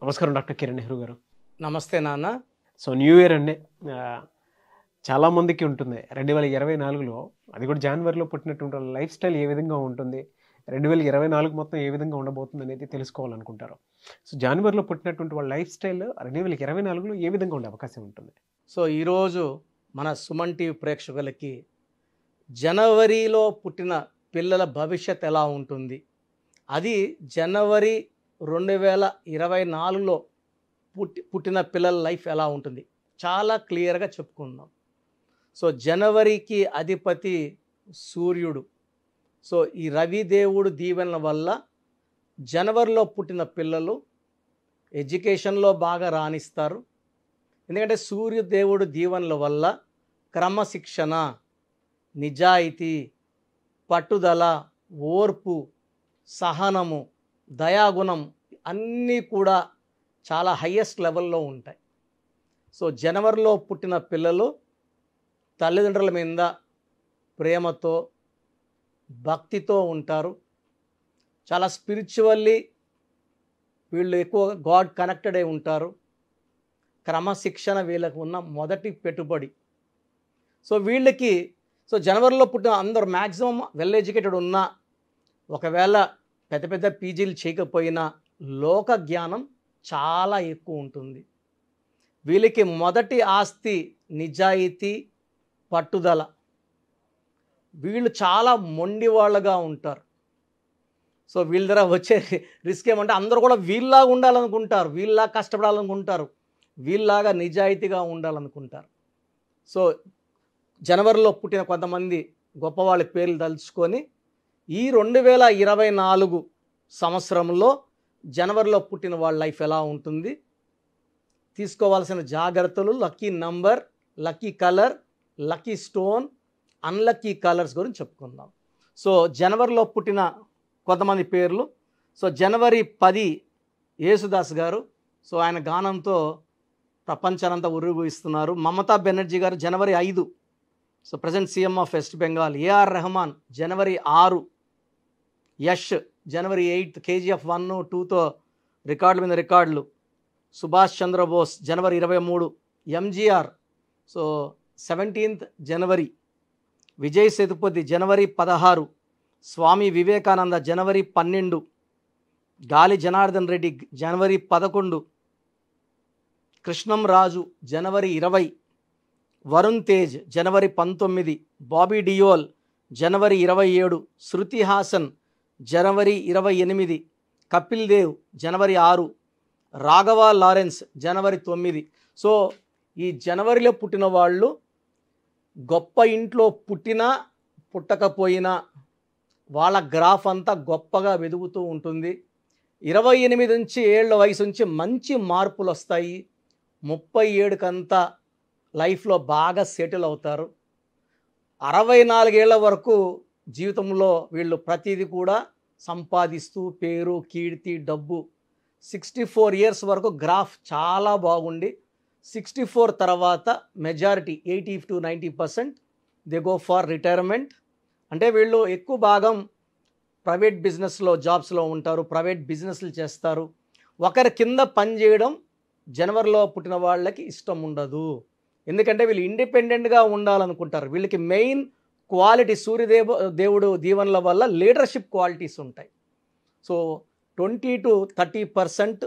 నమస్కారం డాక్టర్ కిరణ్ నెహ్రూ గారు. నమస్తే నాన్న. సో న్యూ ఇయర్ అండి. చాలామందికి ఉంటుంది 2024లో, అది కూడా జనవరిలో పుట్టినటువంటి వాళ్ళ లైఫ్ స్టైల్ ఏ విధంగా ఉంటుంది, 2024 మొత్తం ఏ విధంగా ఉండబోతుంది అనేది తెలుసుకోవాలనుకుంటారు. సో జనవరిలో పుట్టినటువంటి వాళ్ళ లైఫ్ స్టైల్ 2024లో ఏ విధంగా ఉండే అవకాశం ఉంటుంది? సో ఈరోజు మన సుమన్ టీవీ ప్రేక్షకులకి జనవరిలో పుట్టిన పిల్లల భవిష్యత్ ఎలా ఉంటుంది, అది జనవరి 2024లో పుట్టిన పిల్లల లైఫ్ ఎలా ఉంటుంది చాలా క్లియర్గా చెప్పుకుందాం. సో జనవరికి అధిపతి సూర్యుడు. సో ఈ రవిదేవుడు దీవెనల వల్ల జనవరిలో పుట్టిన పిల్లలు ఎడ్యుకేషన్లో బాగా రాణిస్తారు. ఎందుకంటే సూర్యదేవుడు దీవెనల వల్ల క్రమశిక్షణ, నిజాయితీ, పట్టుదల, ఓర్పు, సహనము, దయాగుణం అన్నీ కూడా చాలా హయ్యెస్ట్ లెవెల్లో ఉంటాయి. సో జనవరిలో పుట్టిన పిల్లలు తల్లిదండ్రుల మీద ప్రేమతో, భక్తితో ఉంటారు. చాలా స్పిరిచువల్లీ వీళ్ళు ఎక్కువ గాడ్ కనెక్టెడ్ అయి ఉంటారు. క్రమశిక్షణ వీళ్ళకు ఉన్న మొదటి పెట్టుబడి. సో వీళ్ళకి జనవరిలో పుట్టిన అందరూ మ్యాక్సిమం వెల్ ఎడ్యుకేటెడ్ ఉన్నా, ఒకవేళ పెద్ద పెద్ద పీజీలు చేయకపోయినా లోక జ్ఞానం చాలా ఎక్కువ ఉంటుంది. వీళ్ళకి మొదటి ఆస్తి నిజాయితీ, పట్టుదల. వీళ్ళు చాలా మొండి వాళ్ళగా ఉంటారు. సో వీళ్ళ దగ్గర వచ్చే రిస్క్ ఏమంటే అందరూ కూడా వీళ్ళలాగా ఉండాలనుకుంటారు, వీళ్ళలాగా కష్టపడాలనుకుంటారు, వీళ్ళలాగా నిజాయితీగా ఉండాలనుకుంటారు. సో జనవరిలో పుట్టిన కొంతమంది గొప్పవాళ్ళ పేర్లు తలుచుకొని ఈ 2024 సంవత్సరంలో జనవరిలో పుట్టిన వాళ్ళ లైఫ్ ఎలా ఉంటుంది, తీసుకోవాల్సిన జాగ్రత్తలు, lucky number, lucky colour, lucky stone, unlucky colours గురించి చెప్పుకుందాం. సో జనవరిలో పుట్టిన కొంతమంది పేర్లు. సో జనవరి 10 యేసుదాస్ గారు. సో ఆయన గానంతో ప్రపంచానంతా ఉర్రుగిస్తున్నారు. మమతా బెనర్జీ గారు జనవరి 5, so present CM of West Bengal. AR Rahman జనవరి 6. యష్ జనవరి 8, కేజీఎఫ్ 1, 2తో రికార్డుల మీద రికార్డులు. సుభాష్ చంద్రబోస్ జనవరి 23. ఎంజీఆర్ సో 17th జనవరి. విజయ్ సేతుపతి జనవరి 16. స్వామి వివేకానంద జనవరి 12. గాలి జనార్దన్ రెడ్డి జనవరి 11. కృష్ణం రాజు జనవరి 20. వరుణ్ తేజ్ జనవరి 19. బాబీ డియోల్ జనవరి 27. శృతి హాసన్ జనవరి 28. కపిల్ దేవ్ జనవరి 6. రాఘవ లారెన్స్ జనవరి 9. సో ఈ జనవరిలో పుట్టిన వాళ్ళు గొప్ప ఇంట్లో పుట్టినా పుట్టకపోయినా వాళ్ళ గ్రాఫ్ అంతా గొప్పగా వెదుగుతూ ఉంటుంది. 28 నుంచి 7 వయసు నుంచి మంచి మార్పులు వస్తాయి. 37 కంతా లైఫ్లో బాగా సెటిల్ అవుతారు. 64 ఏళ్ల వరకు జీవితంలో వీళ్ళు ప్రతిదీ కూడా సంపాదిస్తూ పేరు, కీర్తి, డబ్బు. 64 ఇయర్స్ వరకు గ్రాఫ్ చాలా బాగుండి 64 తర్వాత majority 80 to 90% they go for retirement. అంటే వీళ్ళు ఎక్కువ భాగం ప్రైవేట్ బిజినెస్లో, జాబ్స్లో ఉంటారు, ప్రైవేట్ బిజినెస్లు చేస్తారు. ఒకరి కింద పనిచేయడం జనవరిలో పుట్టిన వాళ్ళకి ఇష్టం ఉండదు. ఎందుకంటే వీళ్ళు ఇండిపెండెంట్గా ఉండాలనుకుంటారు. వీళ్ళకి మెయిన్ క్వాలిటీ దేవుడు దీవెనల వల్ల లీడర్షిప్ క్వాలిటీస్ ఉంటాయి. సో 20 to 30%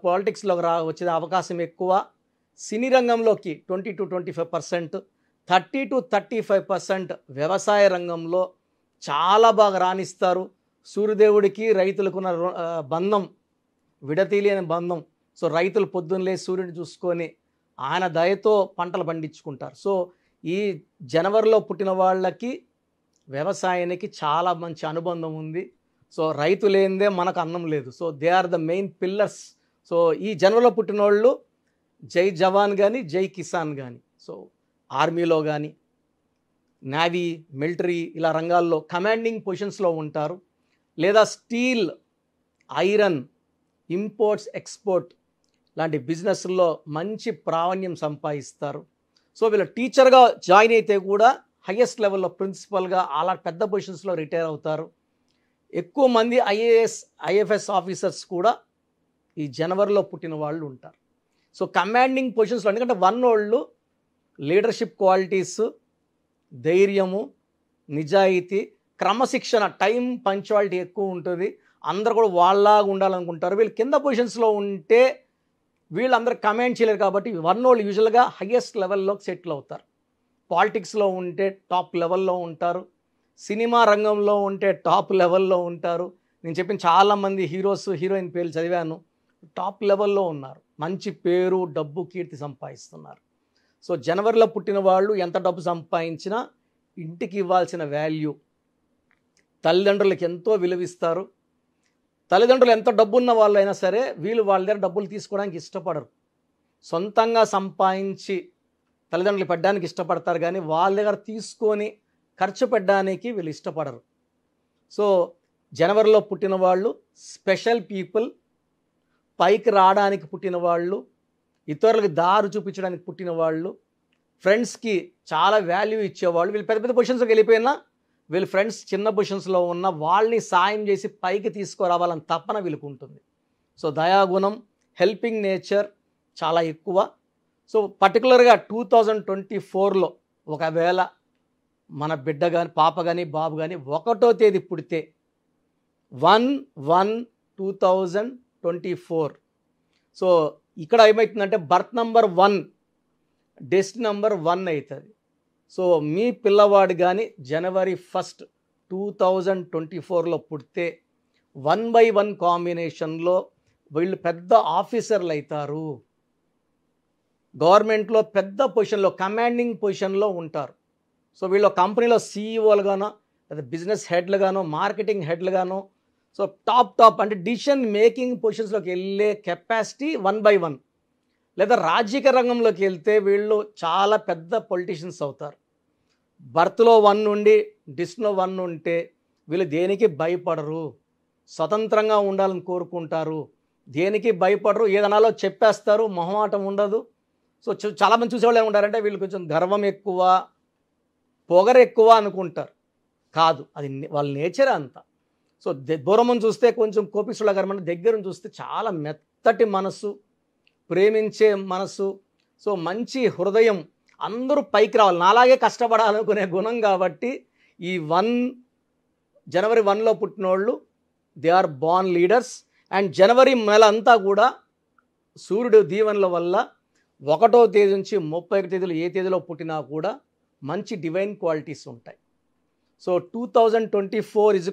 పాలిటిక్స్లో వచ్చే అవకాశం ఎక్కువ. సినీ రంగంలోకి 20 to 25%, 30 to 35% వ్యవసాయ రంగంలో చాలా బాగా రాణిస్తారు. సూర్యదేవుడికి రైతులకున్న బంధం విడతీయలేని బంధం. సో రైతులు పొద్దున్నలే సూర్యుని చూసుకొని ఆయన దయతో పంటలు పండించుకుంటారు. సో ఈ జనవరిలో పుట్టిన వాళ్ళకి వ్యవసాయానికి చాలా మంచి అనుబంధం ఉంది. సో రైతు లేనిదే మనకు అన్నం లేదు. So they are the main pillars. So ఈ జనవరిలో పుట్టిన వాళ్ళు జై జవాన్ కానీ, జై కిసాన్ కానీ, సో ఆర్మీలో కానీ, నేవీ, మిలిటరీ ఇలా రంగాల్లో కమాండింగ్ పొజిషన్స్లో ఉంటారు. లేదా స్టీల్, ఐరన్, ఇంపోర్ట్స్, ఎక్స్పోర్ట్ లాంటి బిజినెస్ల్లో మంచి ప్రావీణ్యం సంపాదిస్తారు. సో వీళ్ళు టీచర్గా జాయిన్ అయితే కూడా హయ్యెస్ట్ లెవెల్లో ప్రిన్సిపల్గా అలా పెద్ద పొజిషన్స్లో రిటైర్ అవుతారు. ఎక్కువ మంది ఐఏఎస్ ఆఫీసర్స్ కూడా ఈ జనవరిలో పుట్టిన వాళ్ళు ఉంటారు. సో కమాండింగ్ పొజిషన్స్లో, ఎందుకంటే 1 వాళ్ళు లీడర్షిప్ క్వాలిటీస్, ధైర్యము, నిజాయితీ, క్రమశిక్షణ, టైం పంక్చువాలిటీ ఎక్కువ ఉంటుంది. అందరూ కూడా వాళ్ళలాగా ఉండాలనుకుంటారు. వీళ్ళు కింద పొజిషన్స్లో ఉంటే వీళ్ళందరూ కమాండ్ చేయలేరు కాబట్టి 1 వాళ్ళు యూజువల్గా హయ్యెస్ట్ లెవెల్లోకి సెటిల్ అవుతారు. పాలిటిక్స్లో ఉంటే టాప్ లెవెల్లో ఉంటారు. సినిమా రంగంలో ఉంటే టాప్ లెవెల్లో ఉంటారు. నేను చెప్పిన చాలామంది హీరోస్, హీరోయిన్ పేర్లు చదివాను, టాప్ లెవెల్లో ఉన్నారు. మంచి పేరు, డబ్బు, కీర్తి సంపాదిస్తున్నారు. సో జనవరిలో పుట్టిన వాళ్ళు ఎంత డబ్బు సంపాదించినా ఇంటికి ఇవ్వాల్సిన వాల్యూ, తల్లిదండ్రులకి ఎంతో విలువిస్తారు. తల్లిదండ్రులు ఎంత డబ్బున్న వాళ్ళు అయినా సరే వీళ్ళు వాళ్ళ దగ్గర డబ్బులు తీసుకోవడానికి ఇష్టపడరు. సొంతంగా సంపాదించి తల్లిదండ్రులు పెట్టడానికి ఇష్టపడతారు, కానీ వాళ్ళ దగ్గర తీసుకొని ఖర్చు పెట్టడానికి వీళ్ళు ఇష్టపడరు. సో జనవరిలో పుట్టిన వాళ్ళు స్పెషల్ పీపుల్, పైకి రావడానికి పుట్టిన వాళ్ళు, ఇతరులకు దారి చూపించడానికి పుట్టిన వాళ్ళు, ఫ్రెండ్స్కి చాలా వాల్యూ ఇచ్చేవాళ్ళు. వీళ్ళు పెద్ద పెద్ద పొజిషన్స్కి వెళ్ళిపోయినా వీళ్ళు ఫ్రెండ్స్ చిన్న పొజిషన్స్లో ఉన్న వాళ్ళని సాయం చేసి పైకి తీసుకురావాలని తపన వీళ్ళకు ఉంటుంది. సో దయాగుణం, హెల్పింగ్ నేచర్ చాలా ఎక్కువ. సో పర్టికులర్గా 2024లో ఒకవేళ మన బిడ్డ కానీ, పాప కానీ, బాబు కానీ 1వ తేదీ పుడితే 1/1/2024, సో ఇక్కడ ఏమవుతుందంటే బర్త్ నంబర్ 1 డెస్ట్ నంబర్ 1 అవుతుంది. సో మీ పిల్లవాడు కానీ జనవరి 1 2024లో పుడితే 1/1 కాంబినేషన్లో వీళ్ళు పెద్ద ఆఫీసర్లు అవుతారు. గవర్నమెంట్లో పెద్ద పొజిషన్లో, కమాండింగ్ పొజిషన్లో ఉంటారు. సో వీళ్ళు కంపెనీలో సీఈఓలుగానో, లేదా బిజినెస్ హెడ్లుగానో, మార్కెటింగ్ హెడ్లుగానో, సో టాప్ అంటే డిసిషన్ మేకింగ్ పొజిషన్స్లోకి వెళ్ళే కెపాసిటీ 1/1. లేదా రాజకీయ రంగంలోకి వెళ్తే వీళ్ళు చాలా పెద్ద పొలిటీషియన్స్ అవుతారు. బర్త్లో 1 నుండి డిస్లో 1 ఉంటే వీళ్ళు దేనికి భయపడరు, స్వతంత్రంగా ఉండాలని కోరుకుంటారు, దేనికి భయపడరు, ఏదనాలో చెప్పేస్తారు, మొహమాటం ఉండదు. సో చాలామంది చూసేవాళ్ళు ఏమంటారంటే వీళ్ళు కొంచెం గర్వం ఎక్కువ, పొగరు ఎక్కువ అనుకుంటారు. కాదు, అది వాళ్ళ నేచర్ అంతా. సో దూరం చూస్తే కొంచెం కోపిస్తులాగారు, దగ్గర చూస్తే చాలా మెత్తటి మనసు, ప్రేమించే మనసు, సో మంచి హృదయం, అందరూ పైకి రావాలి, నాలాగే కష్టపడాలనుకునే గుణం. కాబట్టి ఈ జనవరి 1లో పుట్టినోళ్ళు they are born leaders. And జనవరి నెల అంతా కూడా సూర్యుడు దీవెనల వల్ల 1వ తేదీ నుంచి 31 తేదీలు ఏ తేదీలో పుట్టినా కూడా మంచి డివైన్ క్వాలిటీస్ ఉంటాయి. సో 2024 =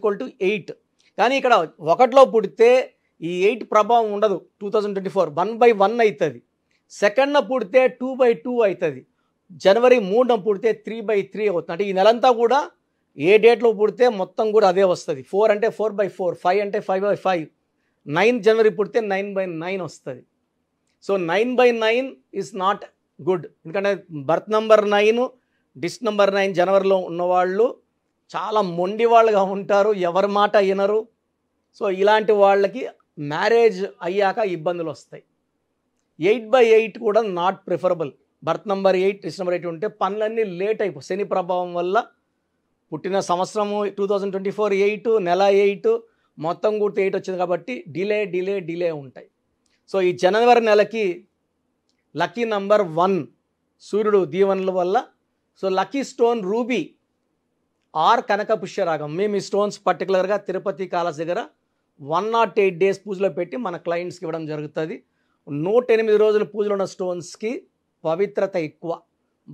8. కానీ ఇక్కడ 1లో పుడితే ఈ 8 ప్రభావం ఉండదు. 2024 1/1 అవుతుంది. 2న పుడితే 2/2 అవుతుంది. జనవరి 3న పుడితే 3/3 అవుతుంది. అంటే ఈ నెలంతా కూడా ఏ డేట్లో పుడితే మొత్తం కూడా అదే వస్తుంది. 4 అంటే 4/4, 5 అంటే 5/5, 9 జనవరి పుడితే 9/9 వస్తుంది. So 9/9 is not good. ఎందుకంటే బర్త్ నంబర్ 9, డిస్ నంబర్ 9 జనవరిలో ఉన్నవాళ్ళు చాలా మొండి వాళ్ళుగా ఉంటారు, ఎవరి మాట వినరు. సో ఇలాంటి వాళ్ళకి మ్యారేజ్ అయ్యాక ఇబ్బందులు వస్తాయి. 8/8 కూడా not preferable. Birth number 8, this number 8 ఉంటే పనులన్నీ లేట్ అయిపోయి, శని ప్రభావం వల్ల పుట్టిన సంవత్సరము 2024 8, నెల 8, మొత్తం కూడా 8 వచ్చింది కాబట్టి డిలే ఉంటాయి. సో ఈ జనవరి నెలకి లక్కీ నంబర్ 1 సూర్యుడు దీవెనల వల్ల. So lucky stone ruby or కనక పుష్యరాగం. మేము ఈ స్టోన్స్ పర్టికులర్గా తిరుపతి కాలస్ దగ్గర 108 డేస్ పూజలో పెట్టి మన క్లయింట్స్కి ఇవ్వడం జరుగుతుంది. 108 రోజులు పూజలో ఉన్న స్టోన్స్కి పవిత్రత ఎక్కువ.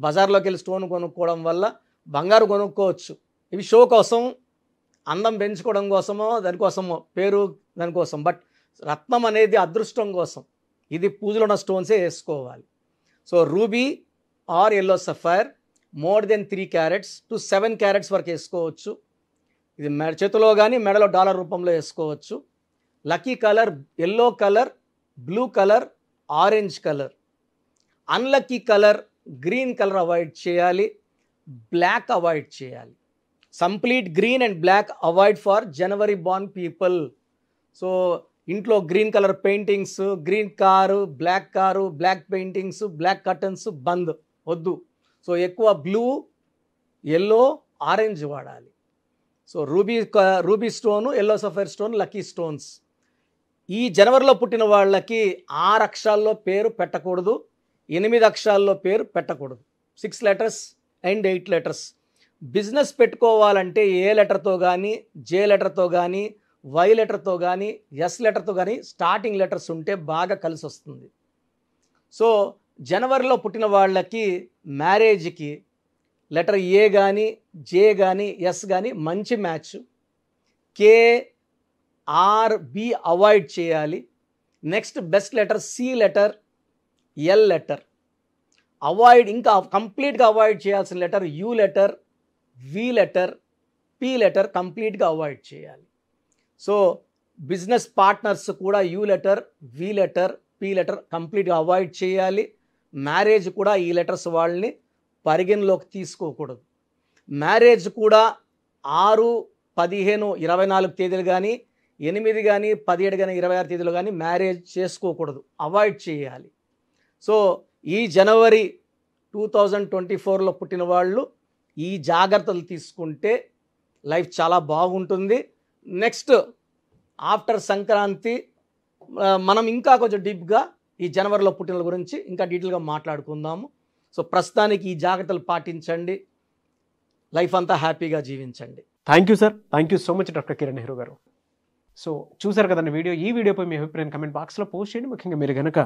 బజార్లోకి వెళ్ళి స్టోన్ కొనుక్కోవడం వల్ల బంగారు కొనుక్కోవచ్చు, ఇవి షో కోసం, అందం పెంచుకోవడం కోసమో, దానికోసమో, పేరు దానికోసం. బట్ రత్నం అనేది అదృష్టం కోసం, ఇది పూజలో ఉన్న స్టోన్సే వేసుకోవాలి. So ruby or yellow sapphire more than 3 carats to 7 carats వరకు వేసుకోవచ్చు. ఇది చేతిలో కానీ మెడలో డాలర్ రూపంలో వేసుకోవచ్చు. Lucky colour yellow colour, blue colour, orange colour. Unlucky colour green colour avoid చేయాలి, బ్లాక్ అవాయిడ్ చేయాలి. Complete green and black avoid for January born people. So ఇంట్లో green colour paintings, green car, black paintings, black curtains బంద్, వద్దు. So ఎక్కువ blue, yellow, orange వాడాలి. So ruby stone, yellow sapphire stone, lucky stones. ఈ జనవరిలో పుట్టిన వాళ్ళకి 6 అక్షరాల్లో పేరు పెట్టకూడదు, 8 అక్షరాల్లో పేరు పెట్టకూడదు. 6 లెటర్స్ అండ్ 8 లెటర్స్. బిజినెస్ పెట్టుకోవాలంటే ఏ లెటర్తో కానీ, జే లెటర్తో కానీ, వై లెటర్తో కానీ, ఎస్ లెటర్తో కానీ స్టార్టింగ్ లెటర్స్ ఉంటే బాగా కలిసి వస్తుంది. సో జనవరిలో పుట్టిన వాళ్ళకి మ్యారేజ్కి లెటర్ ఏ కానీ, జే కానీ, ఎస్ కానీ మంచి match. K, R, B avoid చేయాలి. Next best letter C letter, L letter avoid. ఇంకా కంప్లీట్గా అవాయిడ్ చేయాల్సిన letter U letter, V letter, P letter కంప్లీట్గా అవాయిడ్ చేయాలి. సో బిజినెస్ పార్ట్నర్స్ కూడా U letter, V letter, P letter కంప్లీట్గా avoid చేయాలి. Marriage కూడా ఈ లెటర్స్ వాళ్ళని పరిగణలోకి తీసుకోకూడదు. మ్యారేజ్ కూడా 6, 15, 24 తేదీలు కానీ, 8 కానీ, 17 కానీ, 26 తేదీలు కానీ మ్యారేజ్ చేసుకోకూడదు, అవాయిడ్ చేయాలి. సో ఈ జనవరి 2024లో పుట్టిన వాళ్ళు ఈ జాగ్రత్తలు తీసుకుంటే లైఫ్ చాలా బాగుంటుంది. నెక్స్ట్ ఆఫ్టర్ సంక్రాంతి మనం ఇంకా కొంచెం డీప్గా ఈ జనవరిలో పుట్టిన గురించి ఇంకా డీటెయిల్గా మాట్లాడుకుందాము. సో ప్రస్తుతానికి ఈ జాగ్రత్తలు పాటించండి, లైఫ్ అంతా హ్యాపీగా జీవించండి. Thank you sir, thank you so much doctor Kiran Nehru గారు. సో చూసారు కదండి వీడియో. ఈ వీడియోపై మీ అభిప్రాయం కమెంట్ బాక్స్లో పోస్ట్ చేయండి. ముఖ్యంగా మీరు కనుక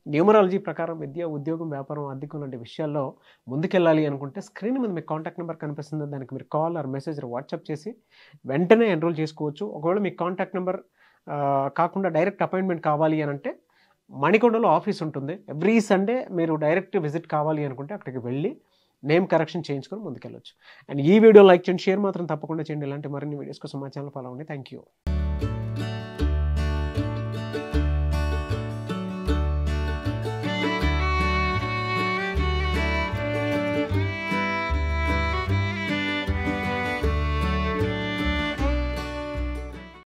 న్యూమరాలజీ ప్రకారం విద్య, ఉద్యోగం, వ్యాపారం, ఆర్థికం లాంటి విషయాల్లో ముందుకెళ్ళాలి అనుకుంటే స్క్రీన్ మీద మీకు కాంటాక్ట్ నెంబర్ కనిపిస్తుంది, దానికి మీరు కాల్ ఆర్ మెసేజ్ వాట్సాప్ చేసి వెంటనే ఎన్రోల్ చేసుకోవచ్చు. ఒకవేళ మీకు కాంటాక్ట్ నెంబర్ కాకుండా డైరెక్ట్ అపాయింట్మెంట్ కావాలి అని అంటే మణికొండలో ఆఫీస్ ఉంటుంది. ఎవ్రీ సండే మీరు డైరెక్ట్ విజిట్ కావాలి అనుకుంటే అక్కడికి వెళ్ళి నేమ్ కరెక్షన్ చేయించుకొని ముందుకెళ్ళొచ్చు. అండ్ ఈ వీడియో లైక్ చేయండి, షేర్ మాత్రం తప్పకుండా చేయండి. ఇలాంటి మరిన్ని వీడియోస్ కోసం మా ఛానల్ ఫాలో అవ్వండి. Thank you.